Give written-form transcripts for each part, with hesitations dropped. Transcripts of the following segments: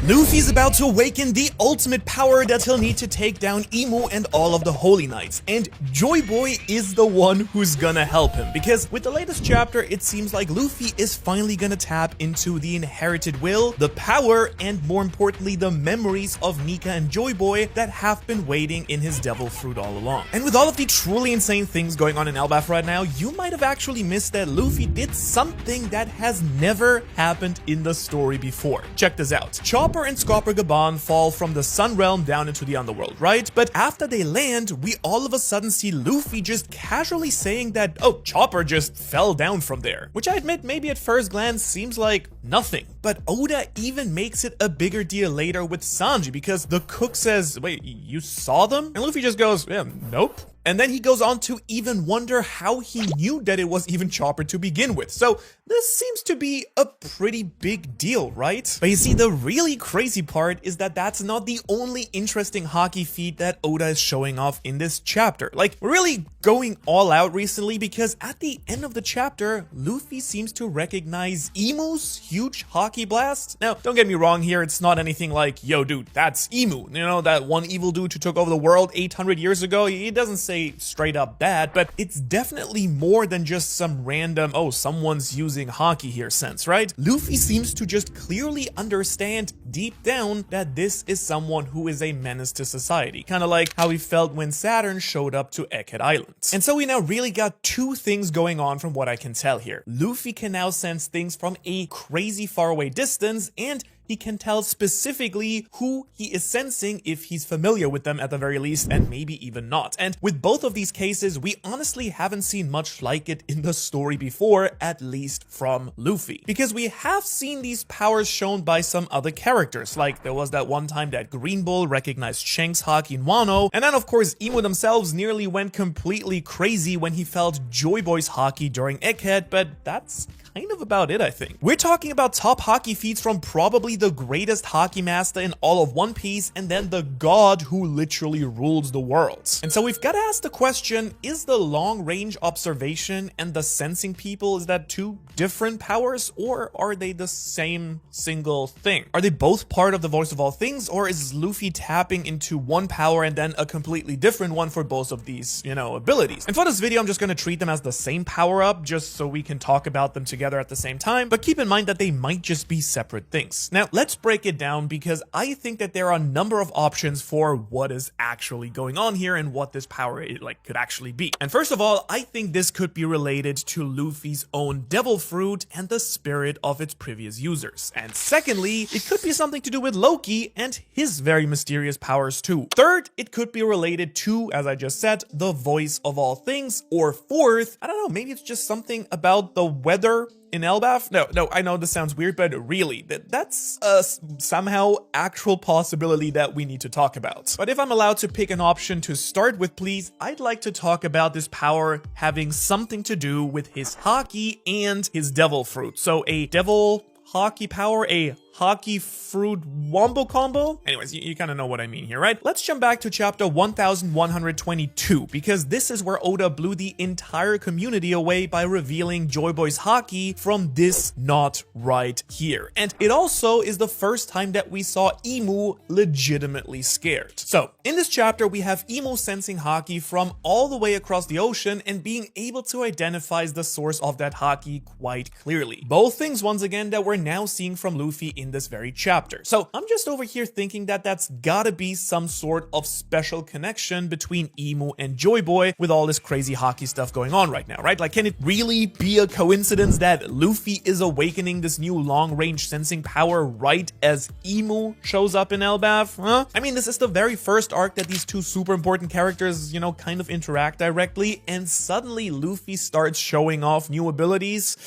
Luffy's about to awaken the ultimate power that he'll need to take down Imu and all of the Holy Knights, and Joy Boy is the one who's gonna help him, because with the latest chapter, it seems like Luffy is finally gonna tap into the inherited will, the power, and more importantly, the memories of Nika and Joy Boy that have been waiting in his devil fruit all along. And with all of the truly insane things going on in Elbaf right now, you might have actually missed that Luffy did something that has never happened in the story before. Check this out. Chopper and Scopper Gaban fall from the Sun Realm down into the underworld, right? But after they land, we all of a sudden see Luffy just casually saying that, oh, Chopper just fell down from there. Which I admit maybe at first glance seems like nothing. But Oda even makes it a bigger deal later with Sanji, because the cook says, wait, you saw them? And Luffy just goes, yeah, nope. And then he goes on to even wonder how he knew that it was even Chopper to begin with. So this seems to be a pretty big deal, right? But you see, the really crazy part is that that's not the only interesting haki feat that Oda is showing off in this chapter. Like, we're really going all out recently, because at the end of the chapter, Luffy seems to recognize Imu's huge haki blast. Now, don't get me wrong here, it's not anything like, yo dude, that's Imu. You know, that one evil dude who took over the world 800 years ago? He doesn't say straight up that, but it's definitely more than just some random, oh, someone's using haki here sense, right? Luffy seems to just clearly understand deep down that this is someone who is a menace to society, kind of like how he felt when Saturn showed up to Egghead Island. And so we now really got two things going on from what I can tell here. Luffy can now sense things from a crazy faraway distance, and he can tell specifically who he is sensing if he's familiar with them at the very least, and maybe even not. And with both of these cases, we honestly haven't seen much like it in the story before, at least from Luffy. Because we have seen these powers shown by some other characters, like there was that one time that Green Bull recognized Shanks' haki in Wano, and then of course Imu themselves nearly went completely crazy when he felt Joy Boy's haki during Egghead, but that's kind of about it, I think. We're talking about top haki feats from probably the greatest haki master in all of One Piece, and then the god who literally rules the world. And so we've got to ask the question, is the long range observation and the sensing people, is that two different powers, or are they the same single thing? Are they both part of the voice of all things, or is Luffy tapping into one power and then a completely different one for both of these, you know, abilities? And for this video, I'm just going to treat them as the same power up, just so we can talk about them together at the same time, but keep in mind that they might just be separate things. Now, let's break it down, because I think that there are a number of options for what is actually going on here and what this power could actually be. And first of all, I think this could be related to Luffy's own devil fruit and the spirit of its previous users. And secondly, it could be something to do with Loki and his very mysterious powers too. Third, it could be related to, as I just said, the voice of all things. Or fourth, I don't know, maybe it's just something about the weather in Elbaf? No, I know this sounds weird, but really, that's a somehow actual possibility that we need to talk about. But if I'm allowed to pick an option to start with, please, I'd like to talk about this power having something to do with his haki and his devil fruit. So a devil haki power, a haki fruit wombo combo. Anyways, you kind of know what I mean here, right? Let's jump back to chapter 1122, because this is where Oda blew the entire community away by revealing Joy Boy's haki from this knot right here. And it also is the first time that we saw Imu legitimately scared. So in this chapter, we have Imu sensing haki from all the way across the ocean and being able to identify the source of that haki quite clearly. Both things, once again, that we're now seeing from Luffy in this very chapter. So I'm just over here thinking that that's gotta be some sort of special connection between Imu and Joy Boy with all this crazy haki stuff going on right now, right? Like, can it really be a coincidence that Luffy is awakening this new long-range sensing power right as Imu shows up in Elbaf? Huh? I mean, this is the very first arc that these two super important characters, you know, kind of interact directly, and suddenly Luffy starts showing off new abilities.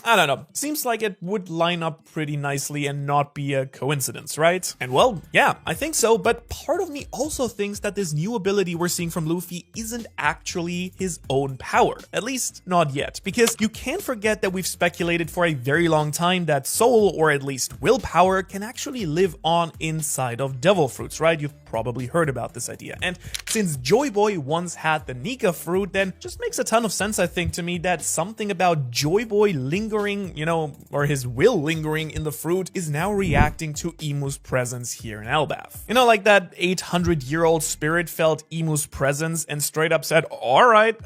I don't know, seems like it would line up pretty nicely and not be a coincidence, right? And well, yeah, I think so, but part of me also thinks that this new ability we're seeing from Luffy isn't actually his own power, at least not yet, because you can't forget that we've speculated for a very long time that soul, or at least willpower, can actually live on inside of devil fruits, right? You've probably heard about this idea. And since Joy Boy once had the Nika fruit, then just makes a ton of sense, I think, to me that something about Joy Boy lingering lingering, or his will lingering in the fruit is now reacting to Imu's presence here in Elbaf. Like that 800-year-old spirit felt Imu's presence and straight up said, all right,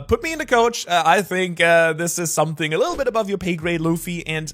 put me in the coach. I think this is something a little bit above your pay grade, Luffy, and,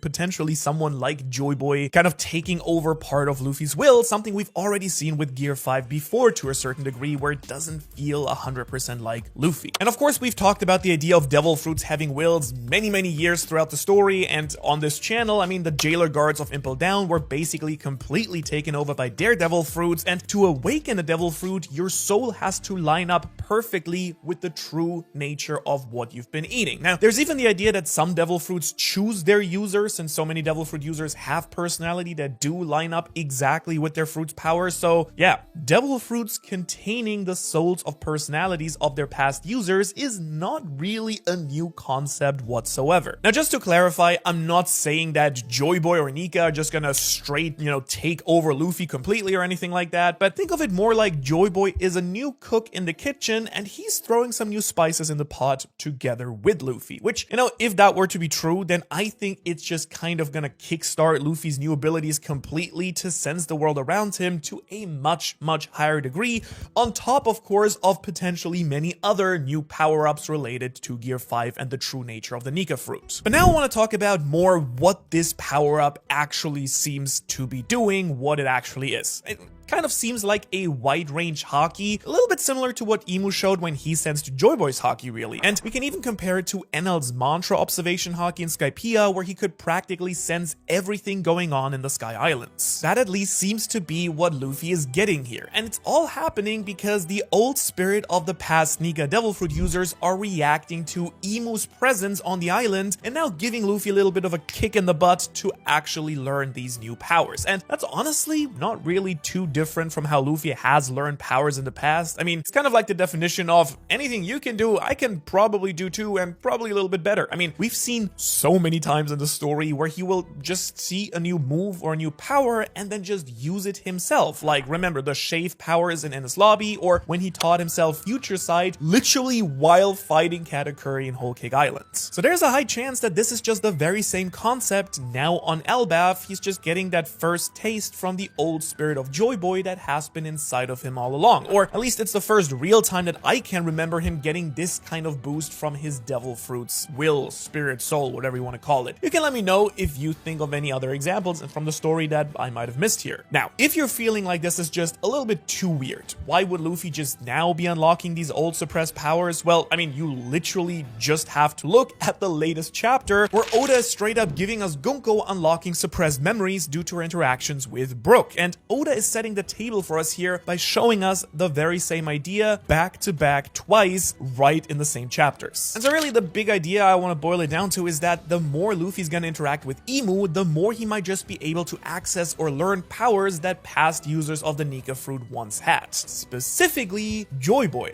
potentially someone like Joy Boy kind of taking over part of Luffy's will, something we've already seen with Gear 5 before to a certain degree, where it doesn't feel 100% like Luffy. And of course, we've talked about the idea of devil fruits having wills many years throughout the story, and on this channel, the jailer guards of Impel Down were basically completely taken over by their devil fruits, and to awaken a devil fruit, your soul has to line up perfectly with the true nature of what you've been eating. Now, there's even the idea that some devil fruits choose their users, since so many devil fruit users have personality that do line up exactly with their fruit's power. So yeah, devil fruits containing the souls of personalities of their past users is not really a new concept whatsoever. Now, just to clarify, I'm not saying that Joy Boy or Nika are just gonna straight, take over Luffy completely or anything like that, but think of it more like Joy Boy is a new cook in the kitchen and he's throwing some new spices in the pot together with Luffy, which, if that were to be true, then I think it's just kind of gonna kickstart Luffy's new abilities completely to sense the world around him to a much higher degree, on top, of course, of potentially many other new power-ups related to Gear 5 and the true nature of the Nika fruit. But now I want to talk about more what this power-up actually seems to be doing, what it actually is. It kind of seems like a wide-range haki, a little bit similar to what Imu showed when he sensed Joy Boy's haki, really. And we can even compare it to Enel's mantra observation haki in Skypiea, where he could practically sense everything going on in the Sky Islands. That at least seems to be what Luffy is getting here, and it's all happening because the old spirit of the past Nika Devil Fruit users are reacting to Imu's presence on the island, and now giving Luffy a little bit of a kick in the butt to actually learn these new powers. And that's honestly not really too different from how Luffy has learned powers in the past. It's kind of like the definition of anything you can do, I can probably do too, and probably a little bit better. We've seen so many times in the story where he will just see a new move or a new power and then just use it himself. Like, remember the shave powers in Enies Lobby, or when he taught himself Future Sight literally while fighting Katakuri in Whole Cake Island. So there's a high chance that this is just the very same concept now on Elbaf. He's just getting that first taste from the old spirit of Joy Boy that has been inside of him all along, or at least it's the first real time that I can remember him getting this kind of boost from his devil fruits, will, spirit, soul, whatever you want to call it. You can let me know if you think of any other examples from the story that I might have missed here. Now, if you're feeling like this is just a little bit too weird, why would Luffy just now be unlocking these old suppressed powers? Well, you literally just have to look at the latest chapter where Oda is straight up giving us Gunko unlocking suppressed memories due to her interactions with Brook, and Oda is setting the table for us here by showing us the very same idea back to back twice right in the same chapters. And so really the big idea I want to boil it down to is that the more Luffy's gonna interact with Imu, the more he might just be able to access or learn powers that past users of the Nika fruit once had. Specifically, Joy Boy.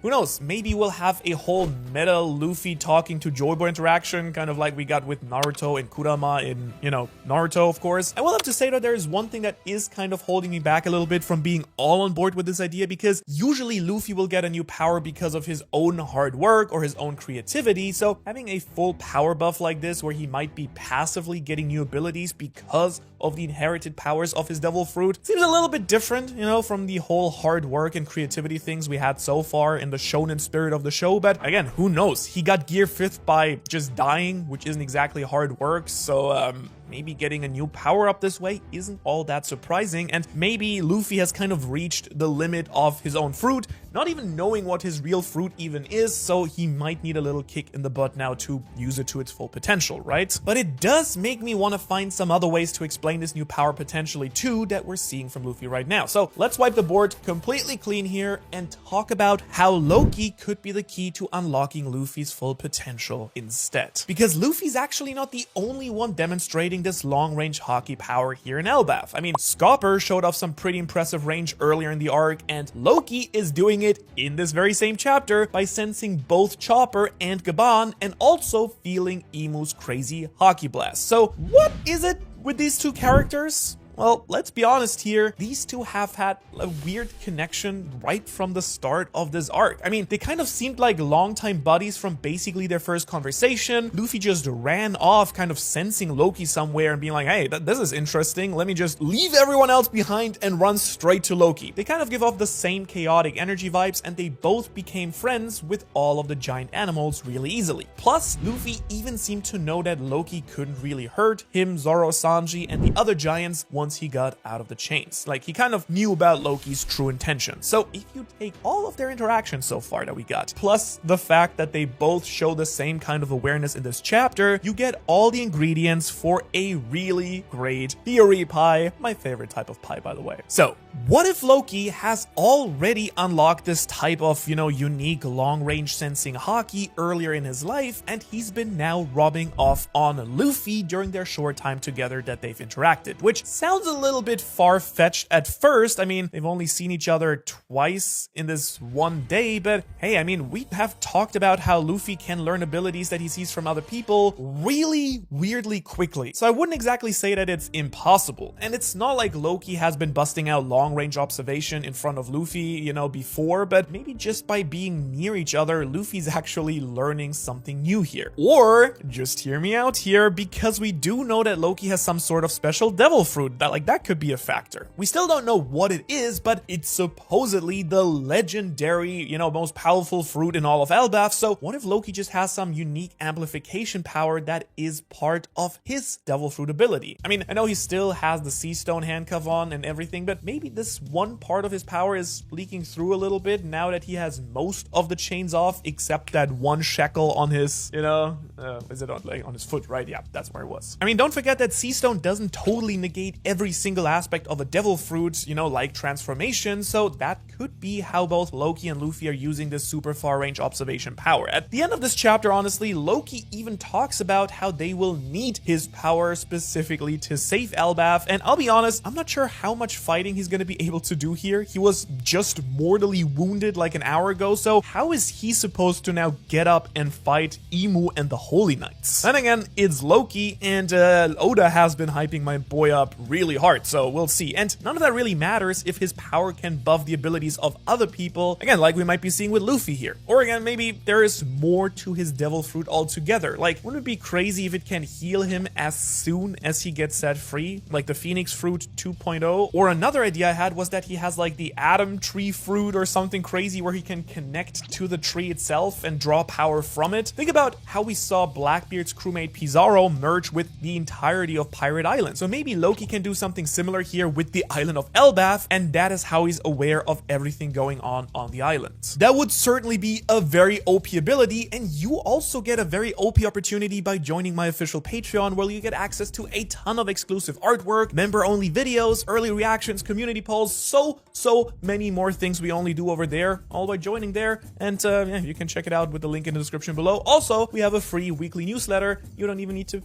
Who knows, maybe we'll have a whole meta Luffy talking to Joy Boy interaction, kind of like we got with Naruto and Kurama in, Naruto, of course. I will have to say that there is one thing that is kind of holding me back a little bit from being all on board with this idea, because usually Luffy will get a new power because of his own hard work or his own creativity, so having a full power buff like this where he might be passively getting new abilities because of the inherited powers of his devil fruit seems a little bit different, from the whole hard work and creativity things we had so far in the shonen spirit of the show. But again, who knows? He got Gear 5th by just dying, which isn't exactly hard work, so maybe getting a new power up this way isn't all that surprising, and maybe Luffy has kind of reached the limit of his own fruit, not even knowing what his real fruit even is, so he might need a little kick in the butt now to use it to its full potential, right? But it does make me want to find some other ways to explain this new power potentially too that we're seeing from Luffy right now. So let's wipe the board completely clean here and talk about how Loki could be the key to unlocking Luffy's full potential instead. Because Luffy's actually not the only one demonstrating this long-range haki power here in Elbaf. Scopper showed off some pretty impressive range earlier in the arc, and Loki is doing it in this very same chapter by sensing both Chopper and Gaban, and also feeling Imu's crazy haki blast. So what is it with these two characters? well, let's be honest here, these two have had a weird connection right from the start of this arc. I mean, they kind of seemed like longtime buddies from basically their first conversation. Luffy just ran off, kind of sensing Loki somewhere and being like, hey, this is interesting. Let me just leave everyone else behind and run straight to Loki. They kind of give off the same chaotic energy vibes, and they both became friends with all of the giant animals really easily. Plus, Luffy even seemed to know that Loki couldn't really hurt him, Zoro, Sanji, and the other giants once he got out of the chains. Like, he kind of knew about Loki's true intentions. So if you take all of their interactions so far that we got, plus the fact that they both show the same kind of awareness in this chapter, you get all the ingredients for a really great theory pie. My favorite type of pie, by the way. So, what if Loki has already unlocked this type of, unique long-range sensing haki earlier in his life, and he's been now rubbing off on Luffy during their short time together that they've interacted, which sounds a little bit far-fetched at first. I mean, they've only seen each other twice in this one day, but hey, I mean, we have talked about how Luffy can learn abilities that he sees from other people really weirdly quickly. So I wouldn't exactly say that it's impossible. And it's not like Loki has been busting out long-range observation in front of Luffy, before, but maybe just by being near each other, Luffy's actually learning something new here. Or, just hear me out here, because we do know that Loki has some sort of special devil fruit, that could be a factor. We still don't know what it is, but it's supposedly the legendary, most powerful fruit in all of Elbaf. So what if Loki just has some unique amplification power that is part of his devil fruit ability? I mean, I know he still has the sea stone handcuff on and everything, but maybe this one part of his power is leaking through a little bit now that he has most of the chains off, except that one shackle on his, is it on his foot, right? Yeah, that's where it was. I mean, don't forget that sea stone doesn't totally negate every single aspect of a devil fruit, like transformation, so that could be how both Loki and Luffy are using this super far range observation power. At the end of this chapter, honestly, Loki even talks about how they will need his power specifically to save Elbaf, and I'll be honest, I'm not sure how much fighting he's going to be able to do here. He was just mortally wounded like an hour ago, so how is he supposed to now get up and fight Imu and the Holy Knights? Then again, it's Loki, and Oda has been hyping my boy up really hard, so we'll see. And none of that really matters if his power can buff the abilities of other people, again, like we might be seeing with Luffy here. Or again, maybe there is more to his devil fruit altogether. Like, wouldn't it be crazy if it can heal him as soon as he gets set free? Like the Phoenix Fruit 2.0? Or another idea I had was that he has like the Atom Tree Fruit or something crazy where he can connect to the tree itself and draw power from it. Think about how we saw Blackbeard's crewmate Pizarro merge with the entirety of Pirate Island. So maybe Loki can do something similar here with the island of Elbaf, and that is how he's aware of everything going on the island. That would certainly be a very OP ability, and you also get a very OP opportunity by joining my official Patreon, where you get access to a ton of exclusive artwork, member-only videos, early reactions, community polls, so many more things we only do over there, all by joining there, and yeah, you can check it out with the link in the description below. Also, we have a free weekly newsletter. You don't even need to,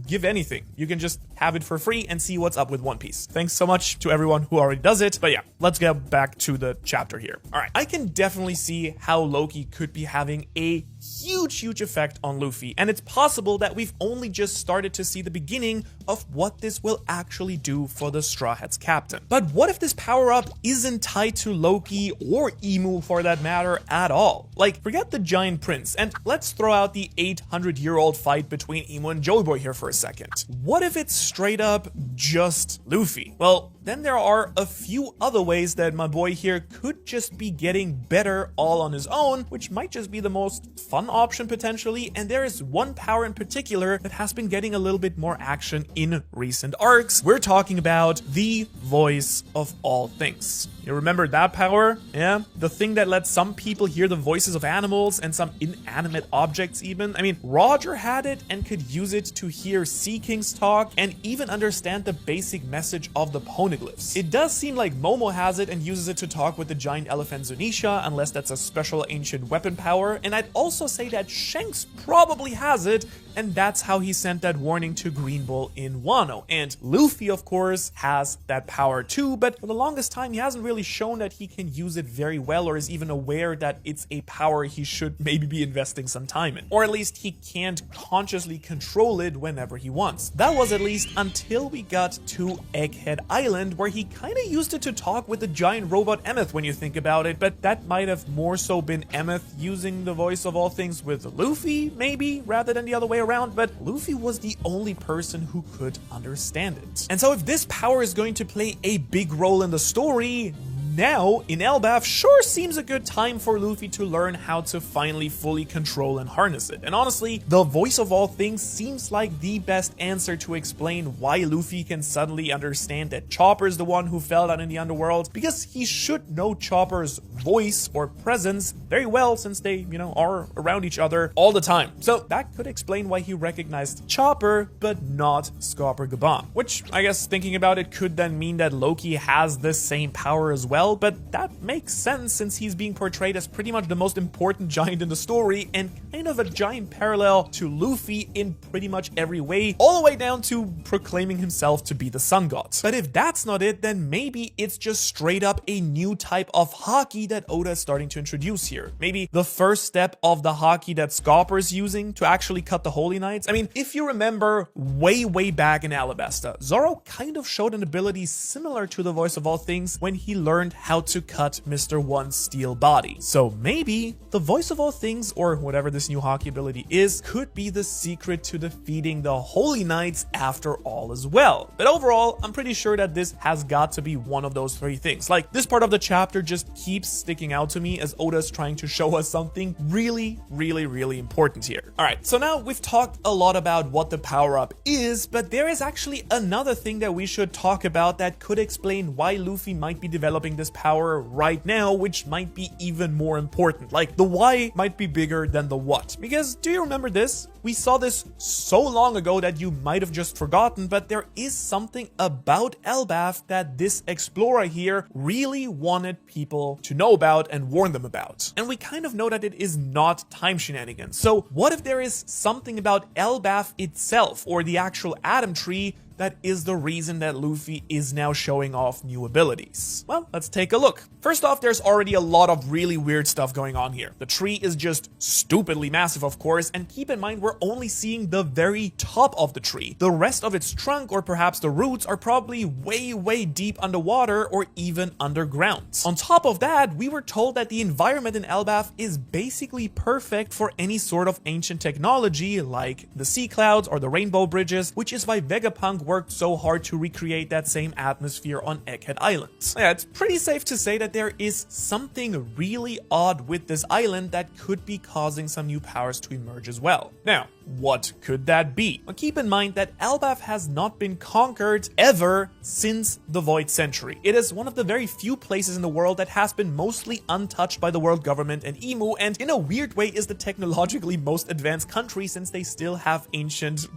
give anything. You can just have it for free and see what's up with One Piece. Thanks so much to everyone who already does it, but yeah, let's get back to the chapter here. All right, I can definitely see how Loki could be having a huge effect on Luffy, and it's possible that we've only just started to see the beginning of what this will actually do for the Straw Hats captain. But what if this power-up isn't tied to Loki or Imu for that matter at all? Like, forget the Giant Prince, and let's throw out the 800-year-old fight between Imu and Joy Boy here for a second. What if it's straight up just Luffy? Well, then there are a few other ways that my boy here could just be getting better all on his own, which might just be the most fun option potentially, and there is one power in particular that has been getting a little bit more action in recent arcs. We're talking about the voice of all things. You remember that power? Yeah? The thing that lets some people hear the voices of animals and some inanimate objects even. I mean, Roger had it and could use it to hear Sea Kings talk and even understand the basic message of the poneglyphs. It does seem like Momo has it and uses it to talk with the giant elephant Zunisha, unless that's a special ancient weapon power, and I'd also also say that Shanks probably has it, and that's how he sent that warning to Green Bull in Wano. And Luffy, of course, has that power too, but for the longest time, he hasn't really shown that he can use it very well or is even aware that it's a power he should maybe be investing some time in. Or at least he can't consciously control it whenever he wants. That was at least until we got to Egghead Island, where he kind of used it to talk with the giant robot Emmet when you think about it, but that might have more so been Emmet using the voice of all things with Luffy, maybe, rather than the other way around, but Luffy was the only person who could understand it. And so if this power is going to play a big role in the story, now, in Elbaf, sure seems a good time for Luffy to learn how to finally fully control and harness it. And honestly, the voice of all things seems like the best answer to explain why Luffy can suddenly understand that Chopper is the one who fell down in the underworld, because he should know Chopper's voice or presence very well since they, are around each other all the time. So that could explain why he recognized Chopper, but not Scopper Gaban. Which, I guess, thinking about it, could then mean that Loki has the same power as well, but that makes sense since he's being portrayed as pretty much the most important giant in the story and kind of a giant parallel to Luffy in pretty much every way, all the way down to proclaiming himself to be the sun god. But if that's not it, then maybe it's just straight up a new type of haki that Oda is starting to introduce here. Maybe the first step of the haki that Scopper is using to actually cut the Holy Knights. I mean, if you remember way back in Alabasta, Zoro kind of showed an ability similar to the voice of all things when he learned how to cut Mr. One's steel body. So maybe the voice of all things, or whatever this new haki ability is, could be the secret to defeating the Holy Knights after all as well. But overall, I'm pretty sure that this has got to be one of those three things. Like, this part of the chapter just keeps sticking out to me as Oda's trying to show us something really important here. Alright, so now we've talked a lot about what the power-up is, but there is actually another thing that we should talk about that could explain why Luffy might be developing this power right now, which might be even more important. Like, the why might be bigger than the what. Because, do you remember this? We saw this so long ago that you might have just forgotten, but there is something about Elbaf that this explorer here really wanted people to know about and warn them about. And we kind of know that it is not time shenanigans. So what if there is something about Elbaf itself, or the actual Atom Tree, that is the reason that Luffy is now showing off new abilities? Well, let's take a look. First off, there's already a lot of really weird stuff going on here. The tree is just stupidly massive, of course, and keep in mind we're only seeing the very top of the tree. The rest of its trunk, or perhaps the roots, are probably way deep underwater or even underground. On top of that, we were told that the environment in Elbaf is basically perfect for any sort of ancient technology like the sea clouds or the rainbow bridges, which is why Vegapunk worked so hard to recreate that same atmosphere on Egghead Island. Yeah, it's pretty safe to say that there is something really odd with this island that could be causing some new powers to emerge as well. Now, what could that be? Well, keep in mind that Elbaf has not been conquered ever since the Void Century. It is one of the very few places in the world that has been mostly untouched by the world government and Emu, and in a weird way is the technologically most advanced country since they still have ancient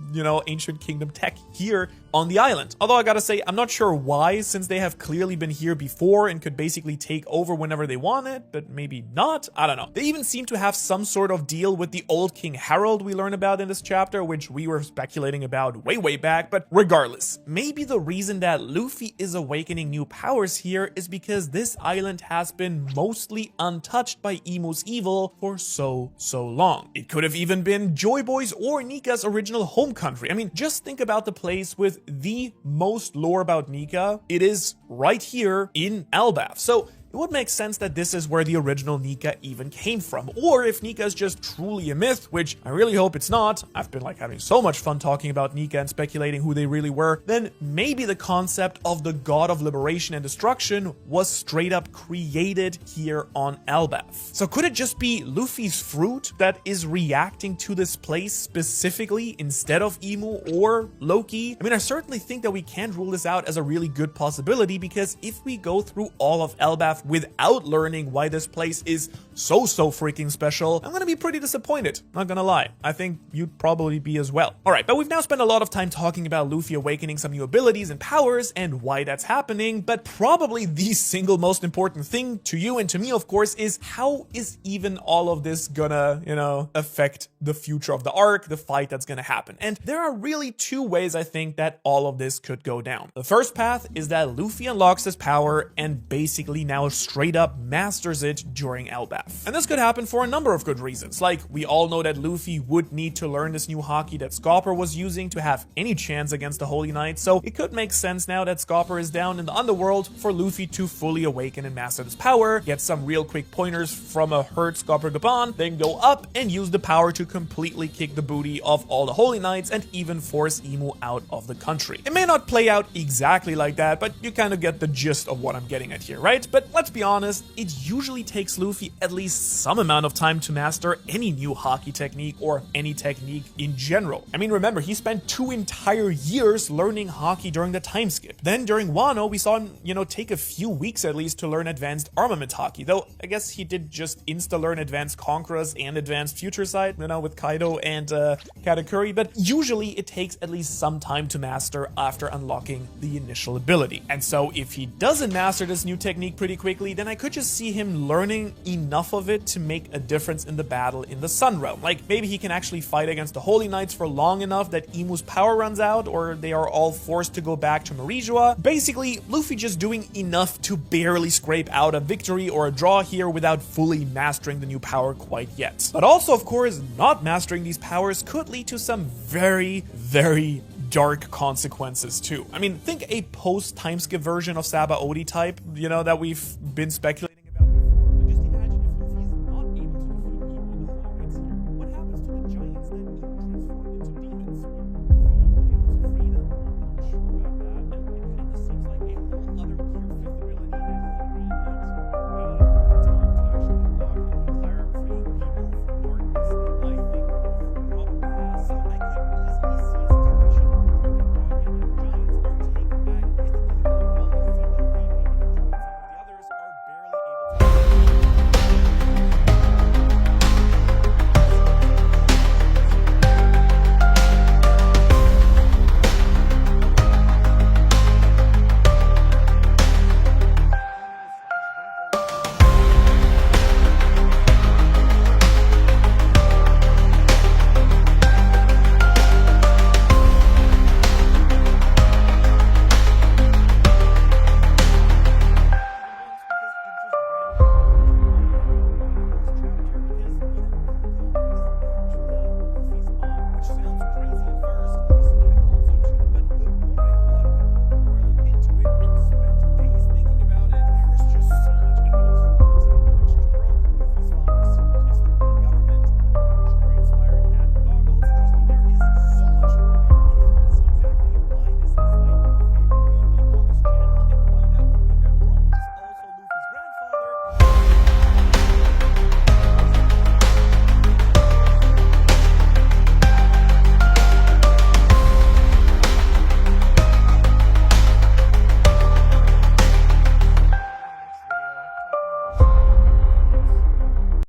kingdom tech here on the island. Although I gotta say, I'm not sure why, since they have clearly been here before and could basically take over whenever they wanted, but maybe not. I don't know. They even seem to have some sort of deal with the old King Harold we learn about in this chapter, which we were speculating about way back. But regardless, maybe the reason that Luffy is awakening new powers here is because this island has been mostly untouched by Emu's evil for so long. It could have even been Joy Boy's or Nika's original home country. I mean, just think about the place with the most lore about Nika. It is right here in Elbaf. So it would make sense that this is where the original Nika even came from. Or if Nika is just truly a myth, which I really hope it's not. I've been having so much fun talking about Nika and speculating who they really were. Then maybe the concept of the god of liberation and destruction was straight up created here on Elbaf. So could it just be Luffy's fruit that is reacting to this place specifically instead of Emu or Loki? I mean, I certainly think that we can't rule this out as a really good possibility, because if we go through all of Elbaf path without learning why this place is so freaking special, I'm gonna be pretty disappointed, not gonna lie. I think you'd probably be as well. Alright, but we've now spent a lot of time talking about Luffy awakening some new abilities and powers and why that's happening, but probably the single most important thing to you and to me, of course, is how is even all of this gonna, affect the future of the arc, the fight that's gonna happen. And there are really two ways I think that all of this could go down. The first path is that Luffy unlocks his power and basically now straight up masters it during Elbaf. And this could happen for a number of good reasons. Like, we all know that Luffy would need to learn this new haki that Scopper was using to have any chance against the Holy Knights, so it could make sense now that Scopper is down in the underworld for Luffy to fully awaken and master his power, get some real quick pointers from a hurt Scopper Gaban, then go up and use the power to completely kick the booty of all the Holy Knights and even force Imu out of the country. It may not play out exactly like that, but you kind of get the gist of what I'm getting at here, right? But let's be honest, it usually takes Luffy at least some amount of time to master any new haki technique or any technique in general. I mean, remember, he spent 2 entire years learning haki during the time skip. Then during Wano, we saw him, take a few weeks at least to learn advanced armament haki, though I guess he did just insta-learn advanced Conquerors and advanced Future Sight, with Kaido and Katakuri, but usually it takes at least some time to master after unlocking the initial ability. And so if he doesn't master this new technique pretty quickly, then I could just see him learning enough of it to make a difference in the battle in the Sun Realm. Like, maybe he can actually fight against the Holy Knights for long enough that Imu's power runs out, or they are all forced to go back to Marijua. Basically, Luffy just doing enough to barely scrape out a victory or a draw here without fully mastering the new power quite yet. But also, of course, not mastering these powers could lead to some very dark consequences too. I mean, think a post-time skip version of Sabaody type, that we've been speculating